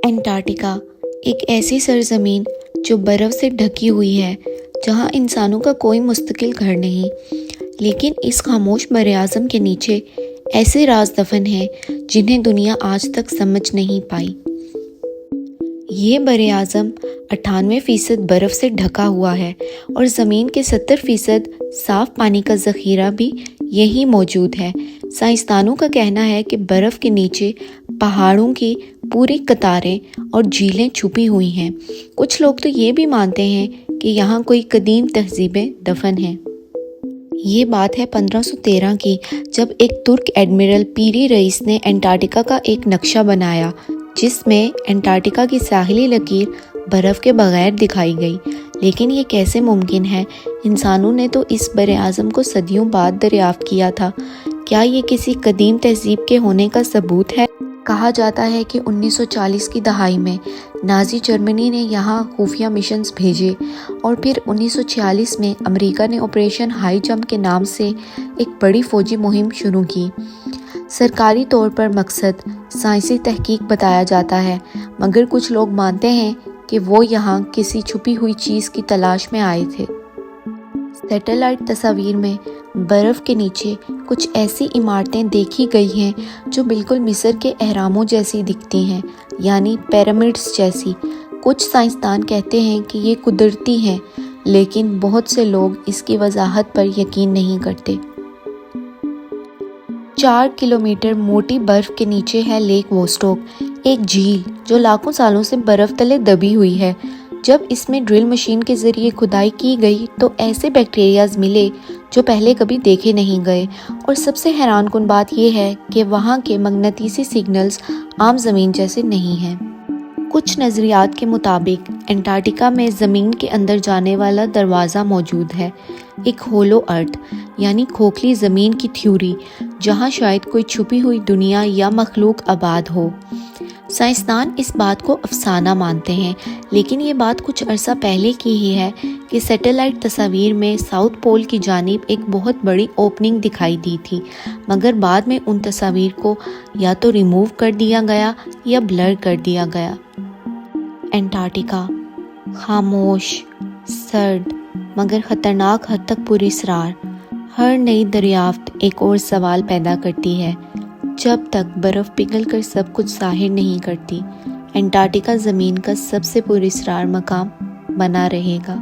Antarctica ایک ایسی سرزمین جو برف سے ڈھکی ہوئی ہے جہاں انسانوں کا کوئی مستقل گھر نہیں، لیکن اس خاموش براعظم کے نیچے ایسے راز دفن ہیں جنہیں دنیا آج تک سمجھ نہیں پائی۔ یہ براعظم 98% برف سے ڈھکا ہوا ہے اور زمین کے 70% صاف پانی کا ذخیرہ بھی یہیں موجود ہے۔ سائنسدانوں کا کہنا ہے کہ برف کے نیچے پہاڑوں کی پوری قطاریں اور جھیلیں چھپی ہوئی ہیں۔ کچھ لوگ تو یہ بھی مانتے ہیں کہ یہاں کوئی قدیم تہذیبیں دفن ہیں۔ یہ بات ہے 1513 کی، جب ایک ترک ایڈمرل پیری رئیس نے انٹارکٹیکا کا ایک نقشہ بنایا جس میں انٹارکٹیکا کی ساحلی لکیر برف کے بغیر دکھائی گئی۔ لیکن یہ کیسے ممکن ہے؟ انسانوں نے تو اس براعظم کو صدیوں بعد دریافت کیا تھا۔ کیا یہ کسی قدیم تہذیب کے ہونے کا ثبوت ہے؟ کہا جاتا ہے کہ 1940 کی دہائی میں نازی جرمنی نے یہاں خفیہ مشنز بھیجے اور پھر 1946 میں امریکہ نے آپریشن ہائی جمپ کے نام سے ایک بڑی فوجی مہم شروع کی۔ سرکاری طور پر مقصد سائنسی تحقیق بتایا جاتا ہے، مگر کچھ لوگ مانتے ہیں کہ وہ یہاں کسی چھپی ہوئی چیز کی تلاش میں آئے تھے۔ سیٹلائٹ تصاویر میں برف کے نیچے کچھ ایسی عمارتیں دیکھی گئی ہیں جو بالکل مصر کے اہراموں جیسی دکھتی ہیں، یعنی پیرامڈز جیسی۔ کچھ سائنسدان کہتے ہیں کہ یہ قدرتی ہیں، لیکن بہت سے لوگ اس کی وضاحت پر یقین نہیں کرتے۔ 4 کلومیٹر موٹی برف کے نیچے ہے لیک ووسٹوک، ایک جھیل جو لاکھوں سالوں سے برف تلے دبی ہوئی ہے۔ جب اس میں ڈرل مشین کے ذریعے کھدائی کی گئی تو ایسے بیکٹیریاز ملے جو پہلے کبھی دیکھے نہیں گئے، اور سب سے حیران کن بات یہ ہے کہ وہاں کے مقناطیسی سگنلز عام زمین جیسے نہیں ہیں۔ کچھ نظریات کے مطابق انٹارکٹیکا میں زمین کے اندر جانے والا دروازہ موجود ہے، ایک ہولو ارتھ یعنی کھوکھلی زمین کی تھیوری، جہاں شاید کوئی چھپی ہوئی دنیا یا مخلوق آباد ہو۔ سائنسدان اس بات کو افسانہ مانتے ہیں، لیکن یہ بات کچھ عرصہ پہلے کی ہی ہے کہ سیٹلائٹ تصاویر میں ساؤتھ پول کی جانب ایک بہت بڑی اوپننگ دکھائی دی تھی، مگر بعد میں ان تصاویر کو یا تو ریموو کر دیا گیا یا بلر کر دیا گیا۔ انٹارکٹیکا خاموش، سرد مگر خطرناک حد تک پراسرار۔ ہر نئی دریافت ایک اور سوال پیدا کرتی ہے۔ جب تک برف پگھل کر سب کچھ ظاہر نہیں کرتی، انٹارکٹیکا زمین کا سب سے پراسرار مقام بنا رہے گا۔